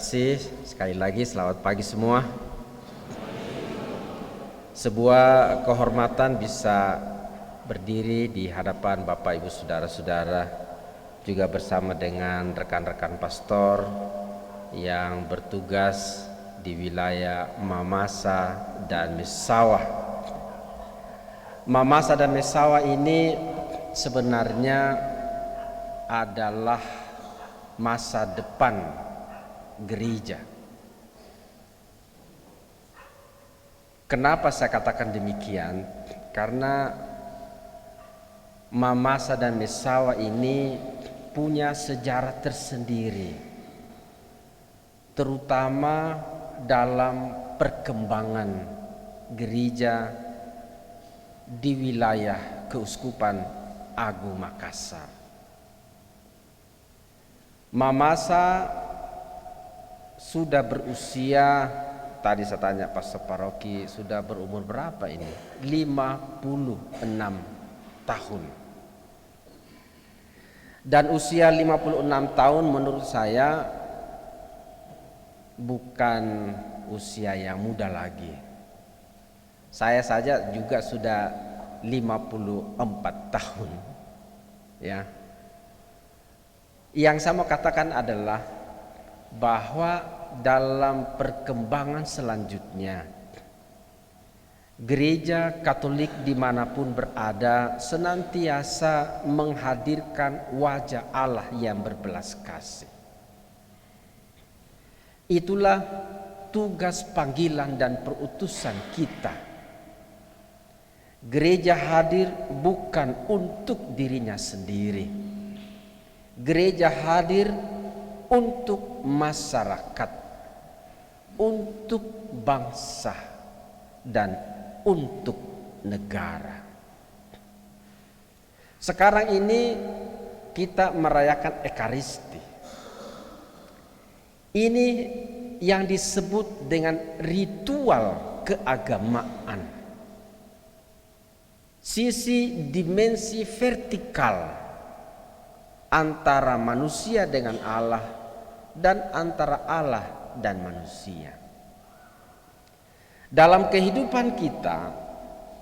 Sekali lagi selamat pagi semua. Sebuah kehormatan bisa berdiri di hadapan Bapak Ibu Saudara-saudara, juga bersama dengan rekan-rekan pastor yang bertugas di wilayah Mamasa dan Messawa. Mamasa dan Messawa ini sebenarnya adalah masa depan gereja. Kenapa saya katakan demikian? Karena Mamasa dan Messawa ini punya sejarah tersendiri, terutama dalam perkembangan gereja di wilayah Keuskupan Agung Makassar. Mamasa sudah berusia, tadi saya tanya Pastor Paroki, sudah berumur berapa ini? 56 tahun. Dan usia 56 tahun menurut saya bukan usia yang muda lagi. Saya saja juga sudah 54 tahun. Ya. Yang saya mau katakan adalah bahwa dalam perkembangan selanjutnya gereja Katolik dimanapun berada senantiasa menghadirkan wajah Allah yang berbelas kasih. Itulah tugas panggilan dan perutusan kita. Gereja hadir bukan untuk dirinya sendiri. Gereja hadir untuk masyarakat, untuk bangsa, dan untuk negara. Sekarang ini kita merayakan Ekaristi. Ini yang disebut dengan ritual keagamaan. Sisi dimensi vertikal antara manusia dengan Allah dan antara Allah dan manusia. Dalam kehidupan kita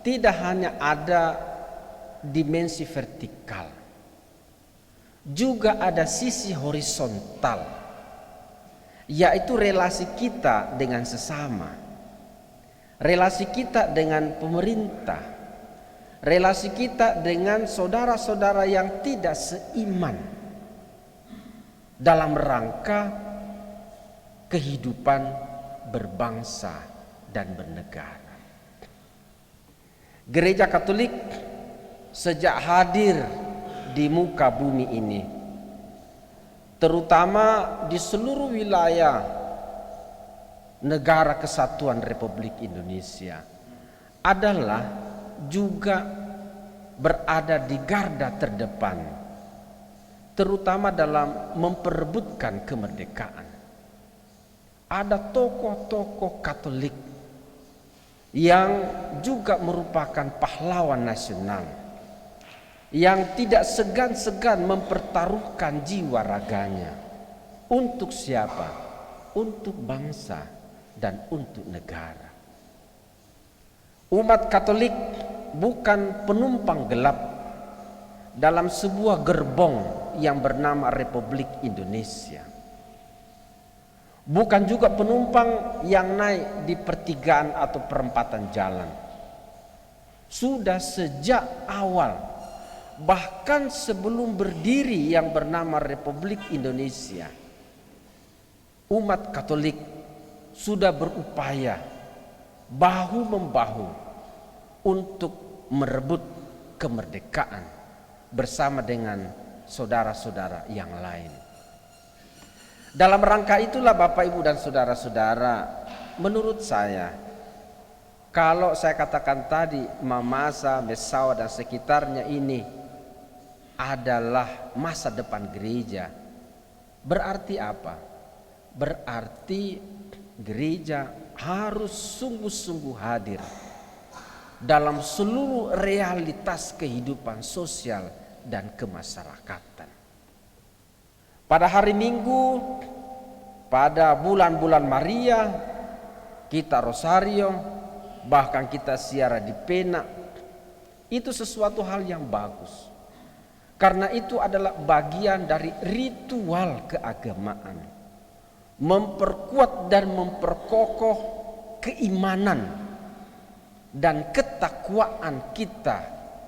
tidak hanya ada dimensi vertikal, juga ada sisi horizontal, yaitu relasi kita dengan sesama, relasi kita dengan pemerintah, relasi kita dengan saudara-saudara yang tidak seiman dalam rangka kehidupan berbangsa dan bernegara. Gereja Katolik sejak hadir di muka bumi ini, terutama di seluruh wilayah negara kesatuan Republik Indonesia, adalah juga berada di garda terdepan, terutama dalam memperebutkan kemerdekaan. Ada tokoh-tokoh Katolik yang juga merupakan pahlawan nasional, yang tidak segan-segan mempertaruhkan jiwa raganya. Untuk siapa? Untuk bangsa dan untuk negara. Umat Katolik bukan penumpang gelap dalam sebuah gerbong yang bernama Republik Indonesia. Bukan juga penumpang yang naik di pertigaan atau perempatan jalan. Sudah sejak awal, bahkan sebelum berdiri yang bernama Republik Indonesia, umat Katolik sudah berupaya bahu-membahu untuk merebut kemerdekaan bersama dengan saudara-saudara yang lain. Dalam rangka itulah Bapak Ibu dan saudara-saudara, menurut saya, kalau saya katakan tadi Mamasa, Messawa dan sekitarnya ini adalah masa depan gereja, berarti apa? Berarti gereja harus sungguh-sungguh hadir dalam seluruh realitas kehidupan sosial dan kemasyarakatan. Pada hari Minggu pada bulan-bulan Maria kita rosario, bahkan kita ziarah di Pena. Itu sesuatu hal yang bagus, karena itu adalah bagian dari ritual keagamaan, memperkuat dan memperkokoh keimanan dan ketakwaan kita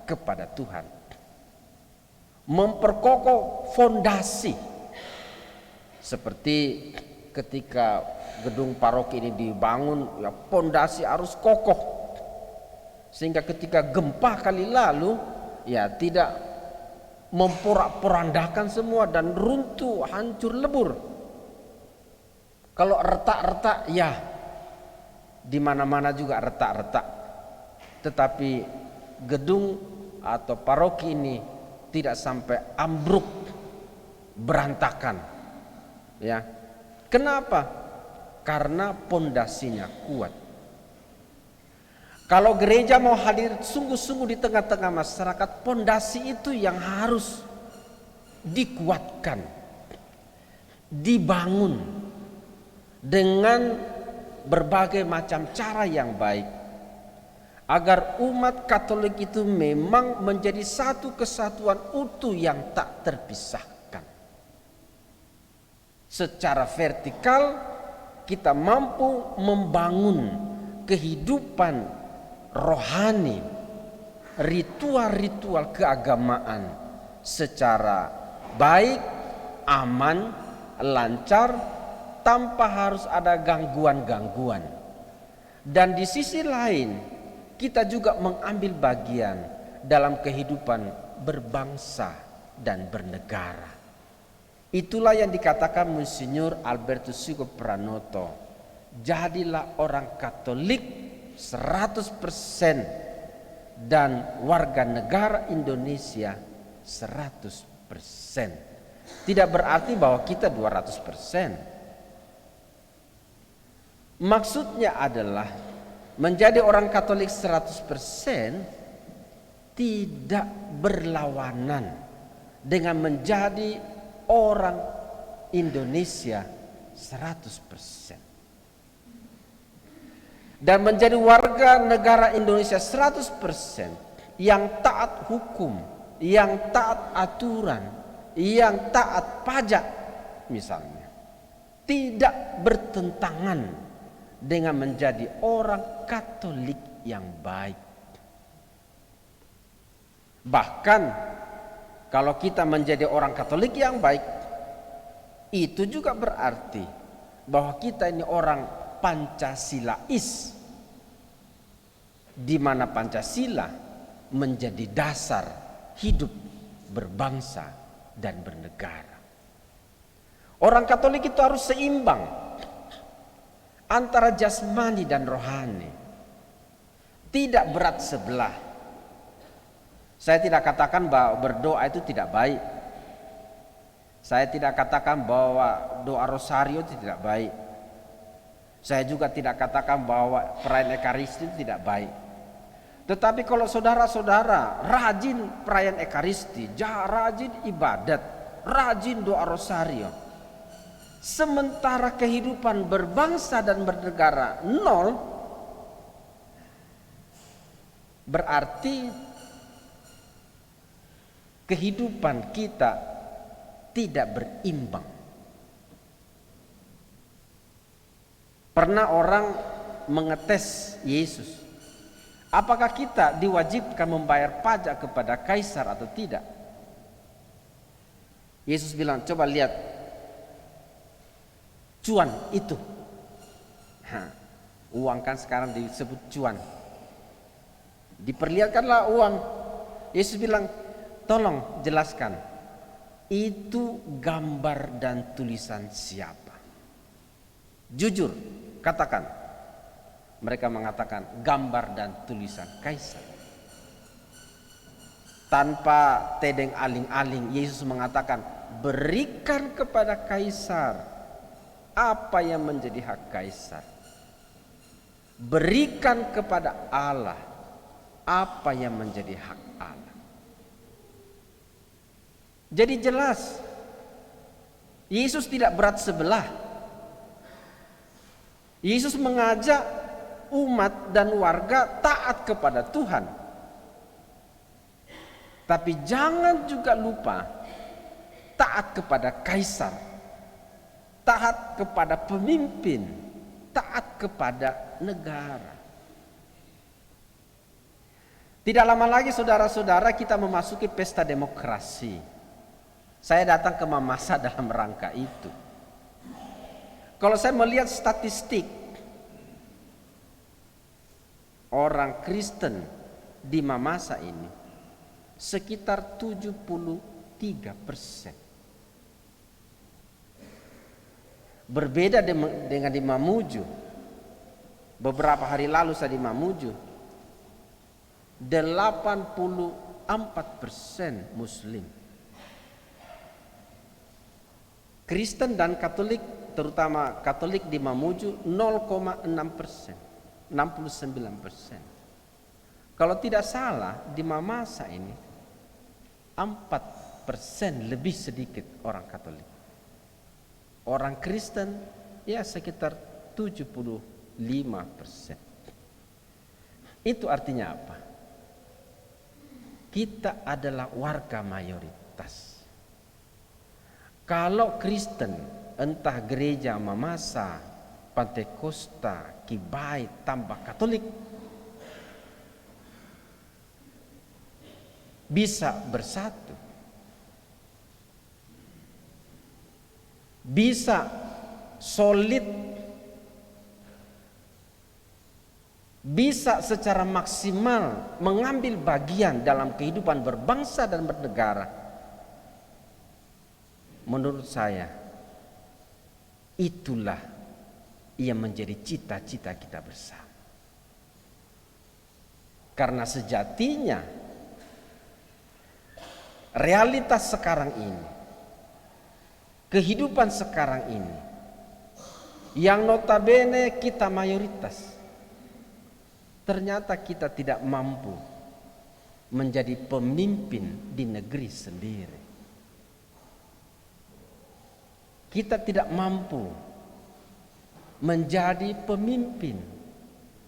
kepada Tuhan, memperkokoh fondasi. Seperti ketika gedung paroki ini dibangun, ya fondasi harus kokoh, sehingga ketika gempa kali lalu ya tidak memporak-porandakan semua dan runtuh, hancur lebur. Kalau retak-retak, ya di mana-mana juga retak-retak. Tetapi gedung atau paroki ini tidak sampai ambruk, berantakan. Ya, kenapa? Karena pondasinya kuat. Kalau gereja mau hadir sungguh-sungguh di tengah-tengah masyarakat, pondasi itu yang harus dikuatkan, dibangun dengan berbagai macam cara yang baik, agar umat Katolik itu memang menjadi satu kesatuan utuh yang tak terpisahkan. Secara vertikal kita mampu membangun kehidupan rohani, ritual-ritual keagamaan secara baik, aman, lancar, tanpa harus ada gangguan-gangguan. Dan di sisi lain kita juga mengambil bagian dalam kehidupan berbangsa dan bernegara. Itulah yang dikatakan Monsignor Albertus Sugo Pranoto. Jadilah orang Katolik 100% dan warga negara Indonesia 100%. Tidak berarti bahwa kita 200%. Maksudnya adalah menjadi orang Katolik 100% tidak berlawanan dengan menjadi orang Indonesia 100%. Dan menjadi warga negara Indonesia 100% yang taat hukum, yang taat aturan, yang taat pajak misalnya, tidak bertentangan dengan menjadi orang Katolik yang baik. Bahkan kalau kita menjadi orang Katolik yang baik, itu juga berarti bahwa kita ini orang Pancasilais, di mana Pancasila menjadi dasar hidup berbangsa dan bernegara. Orang Katolik itu harus seimbang antara jasmani dan rohani, tidak berat sebelah. Saya tidak katakan bahwa berdoa itu tidak baik. Saya tidak katakan bahwa doa rosario itu tidak baik. Saya juga tidak katakan bahwa perayaan Ekaristi itu tidak baik. Tetapi kalau saudara-saudara rajin perayaan Ekaristi, rajin ibadat, rajin doa rosario, sementara kehidupan berbangsa dan bernegara nol, berarti kehidupan kita tidak berimbang. Pernah orang mengetes Yesus, apakah kita diwajibkan membayar pajak kepada kaisar atau tidak? Yesus bilang, coba lihat cuan itu. Uang kan sekarang disebut cuan. Diperlihatkanlah uang. Yesus bilang, tolong jelaskan, itu gambar dan tulisan siapa? Jujur, katakan. Mereka mengatakan gambar dan tulisan kaisar. Tanpa tedeng aling-aling, Yesus mengatakan, berikan kepada kaisar apa yang menjadi hak kaisar. Berikan kepada Allah apa yang menjadi hak Allah. Jadi jelas, Yesus tidak berat sebelah Yesus mengajak umat dan warga taat kepada Tuhan. Tapi jangan juga lupa taat kepada kaisar, taat kepada pemimpin, taat kepada negara. Tidak lama lagi saudara-saudara kita memasuki pesta demokrasi. Saya datang ke Mamasa dalam rangka itu. Kalau saya melihat statistik orang Kristen di Mamasa ini sekitar 73%. Berbeda dengan di Mamuju. Beberapa hari lalu saya di Mamuju, 84% Muslim. Kristen dan Katolik, terutama Katolik di Mamuju 0,6%, 69%. Kalau tidak salah di Mamasa ini 4% lebih sedikit orang Katolik. Orang Kristen ya sekitar 75%. Itu artinya apa? Kita adalah warga mayoritas. Kalau Kristen, entah gereja Mamasa, Pantekosta, Kibai, tambah Katolik, bisa bersatu, bisa solid, bisa secara maksimal mengambil bagian dalam kehidupan berbangsa dan bernegara. Menurut saya itulah yang menjadi cita-cita kita bersama. Karena sejatinya realitas sekarang ini, kehidupan sekarang ini, yang notabene kita mayoritas, ternyata kita tidak mampu menjadi pemimpin di negeri sendiri. Kita tidak mampu menjadi pemimpin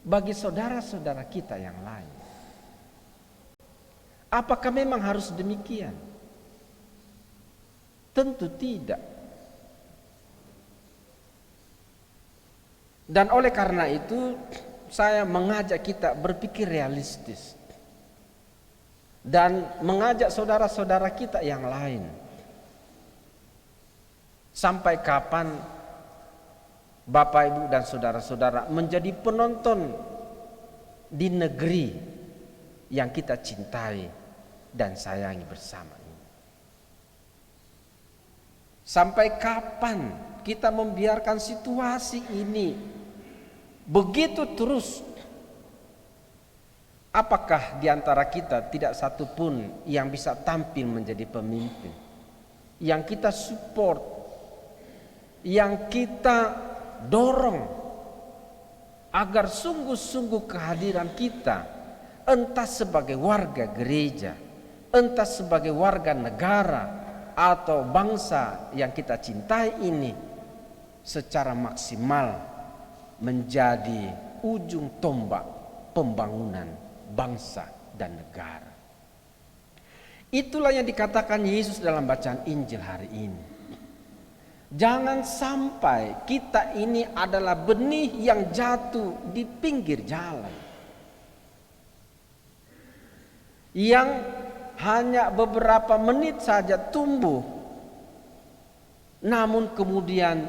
bagi saudara-saudara kita yang lain. Apakah memang harus demikian? Tentu tidak. Dan oleh karena itu saya mengajak kita berpikir realistis dan mengajak saudara-saudara kita yang lain. Sampai kapan Bapak, Ibu dan saudara-saudara menjadi penonton di negeri yang kita cintai dan sayangi bersama ini? Sampai kapan kita membiarkan situasi ini begitu terus? Apakah di antara kita tidak satu pun yang bisa tampil menjadi pemimpin, yang kita support, yang kita dorong agar sungguh-sungguh kehadiran kita, entah sebagai warga gereja, entah sebagai warga negara atau bangsa yang kita cintai ini, secara maksimal menjadi ujung tombak pembangunan bangsa dan negara. Itulah yang dikatakan Yesus dalam bacaan Injil hari ini. Jangan sampai kita ini adalah benih yang jatuh di pinggir jalan, yang hanya beberapa menit saja tumbuh, namun kemudian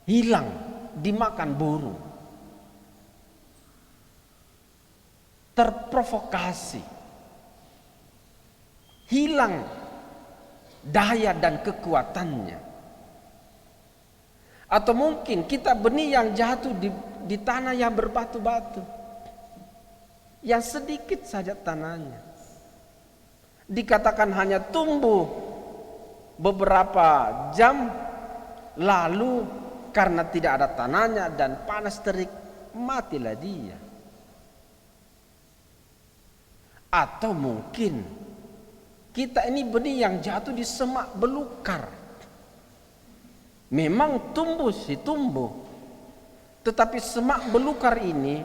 hilang dimakan burung. Terprovokasi, hilang daya dan kekuatannya. Atau mungkin kita benih yang jatuh di tanah yang berbatu-batu, yang sedikit saja tanahnya, dikatakan hanya tumbuh beberapa jam, lalu karena tidak ada tanahnya dan panas terik, matilah dia. Atau mungkin kita ini benih yang jatuh di semak belukar. Memang tumbuh sih tumbuh, Tetapi semak belukar ini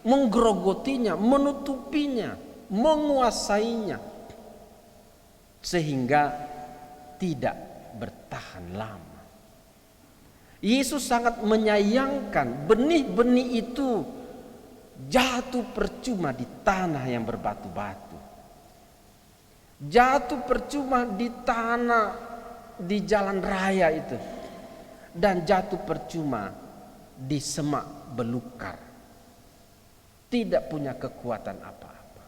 menggerogotinya, menutupinya, menguasainya, sehingga tidak bertahan lama. Yesus sangat menyayangkan benih-benih itu jatuh percuma di tanah yang berbatu-batu, jatuh percuma di tanah di jalan raya itu, dan jatuh percuma di semak belukar, tidak punya kekuatan apa-apa.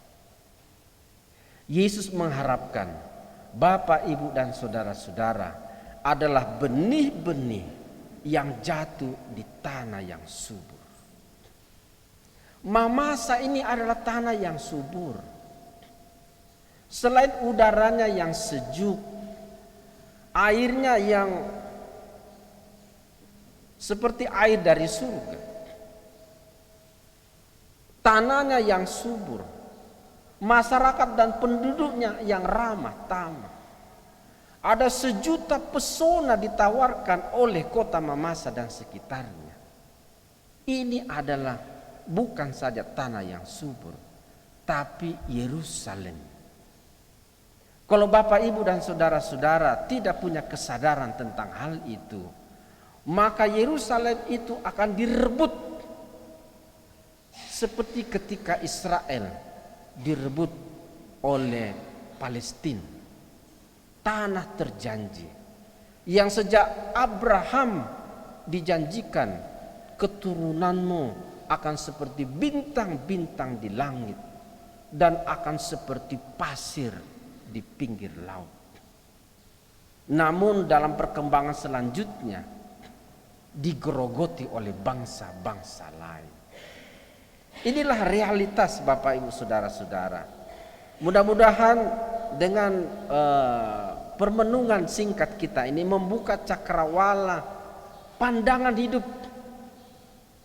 Yesus mengharapkan Bapak, Ibu, dan saudara-saudara adalah benih-benih yang jatuh di tanah yang subur. Mamasa ini adalah tanah yang subur. Selain udaranya yang sejuk, airnya yang seperti air dari surga, tanahnya yang subur, masyarakat dan penduduknya yang ramah tamah. Ada sejuta pesona ditawarkan oleh kota Mamasa dan sekitarnya. Ini adalah bukan saja tanah yang subur, tapi Yerusalem. Kalau Bapak, Ibu, dan saudara-saudara tidak punya kesadaran tentang hal itu, maka Yerusalem itu akan direbut seperti ketika Israel direbut oleh Palestina, tanah terjanji yang sejak Abraham dijanjikan keturunanmu akan seperti bintang-bintang di langit dan akan seperti pasir di pinggir laut. Namun dalam perkembangan selanjutnya digerogoti oleh bangsa-bangsa lain. Inilah realitas Bapak, Ibu, saudara-saudara. Mudah-mudahan dengan permenungan singkat kita ini membuka cakrawala pandangan hidup,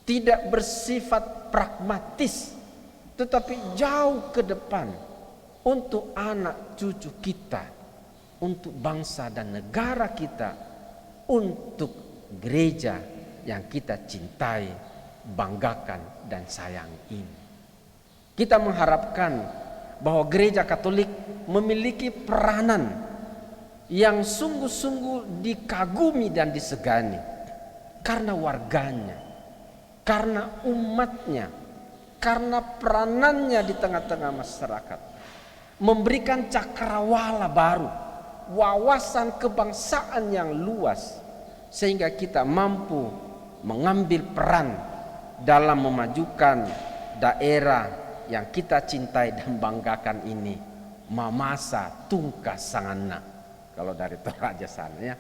tidak bersifat pragmatis, tetapi jauh ke depan untuk anak cucu kita, untuk bangsa dan negara kita, untuk gereja yang kita cintai, banggakan, dan sayangi ini. Kita mengharapkan bahwa gereja Katolik memiliki peranan yang sungguh-sungguh dikagumi dan disegani karena warganya, karena umatnya, karena peranannya di tengah-tengah masyarakat, memberikan cakrawala baru, wawasan kebangsaan yang luas, sehingga kita mampu mengambil peran dalam memajukan daerah yang kita cintai dan banggakan ini, Mamasa Tungka Sangana. Kalau dari Toraja sana ya.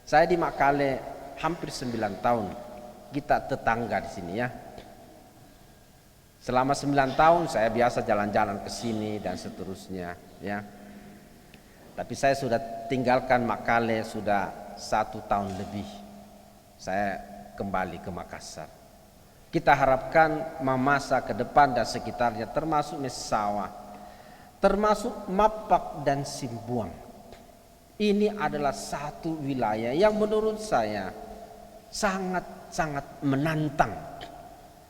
Saya di Makale hampir 9 tahun. Kita tetangga di sini ya. Selama 9 tahun saya biasa jalan-jalan ke sini dan seterusnya ya. Tapi saya sudah tinggalkan Makale sudah 1 tahun lebih. Saya kembali ke Makassar. Kita harapkan Mamasa ke depan dan sekitarnya, termasuk Messawa, termasuk Mapak dan Simbuang, ini adalah satu wilayah yang menurut saya sangat-sangat menantang,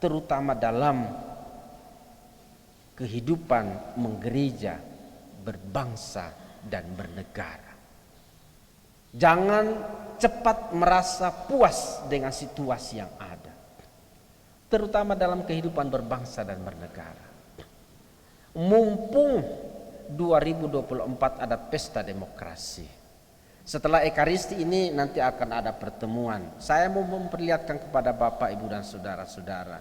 terutama dalam kehidupan menggereja, berbangsa dan bernegara. Jangan cepat merasa puas dengan situasi yang ada, terutama dalam kehidupan berbangsa dan bernegara. Mumpung 2024 ada pesta demokrasi. Setelah Ekaristi ini nanti akan ada pertemuan. Saya mau memperlihatkan kepada Bapak, Ibu, dan saudara-saudara,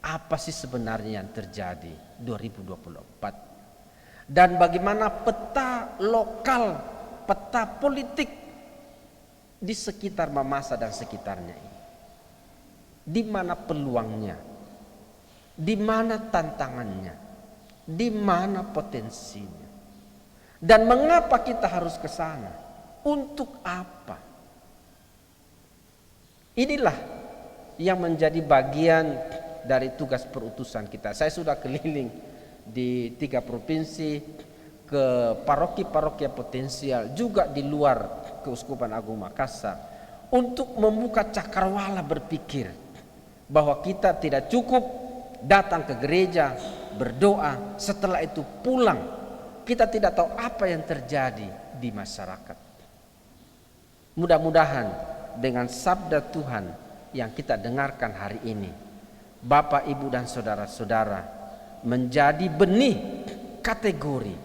apa sih sebenarnya yang terjadi 2024 dan bagaimana peta lokal, peta politik di sekitar Mamasa dan sekitarnya ini. Di mana peluangnya, di mana tantangannya, di mana potensinya, dan mengapa kita harus ke sana, untuk apa? Inilah yang menjadi bagian dari tugas perutusan kita. Saya sudah keliling di 3 provinsi, ke paroki-paroki potensial, juga di luar Keuskupan Agung Makassar, untuk membuka cakrawala berpikir bahwa kita tidak cukup datang ke gereja, berdoa, setelah itu pulang. Kita tidak tahu apa yang terjadi di masyarakat. Mudah-mudahan dengan sabda Tuhan yang kita dengarkan hari ini, Bapak, Ibu, dan saudara-saudara menjadi benih kategori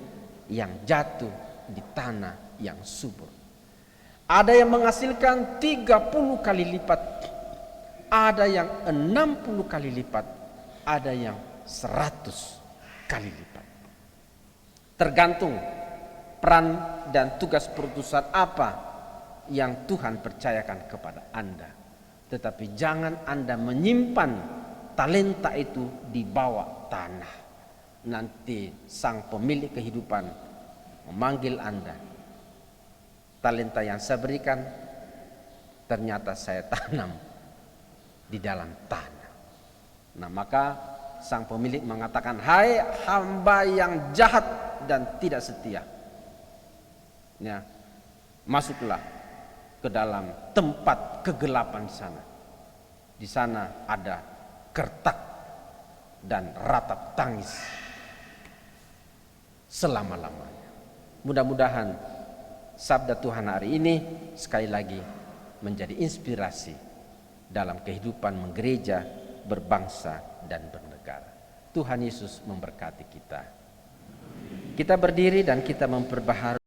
yang jatuh di tanah yang subur. Ada yang menghasilkan 30 kali lipat, ada yang 60 kali lipat, ada yang 100 kali lipat. Tergantung peran dan tugas perutusan apa yang Tuhan percayakan kepada Anda. Tetapi jangan Anda menyimpan talenta itu di bawah tanah. Nanti sang pemilik kehidupan memanggil Anda. Talenta yang saya berikan ternyata saya tanam di dalam tanah. Nah, maka sang pemilik mengatakan, "Hai hamba yang jahat dan tidak setia, ya, masuklah ke dalam tempat kegelapan sana. Di sana ada gertak dan ratap tangis selama-lamanya." Mudah-mudahan sabda Tuhan hari ini sekali lagi menjadi inspirasi dalam kehidupan menggereja, berbangsa, dan bernegara. Tuhan Yesus memberkati kita. Kita berdiri dan kita memperbaharui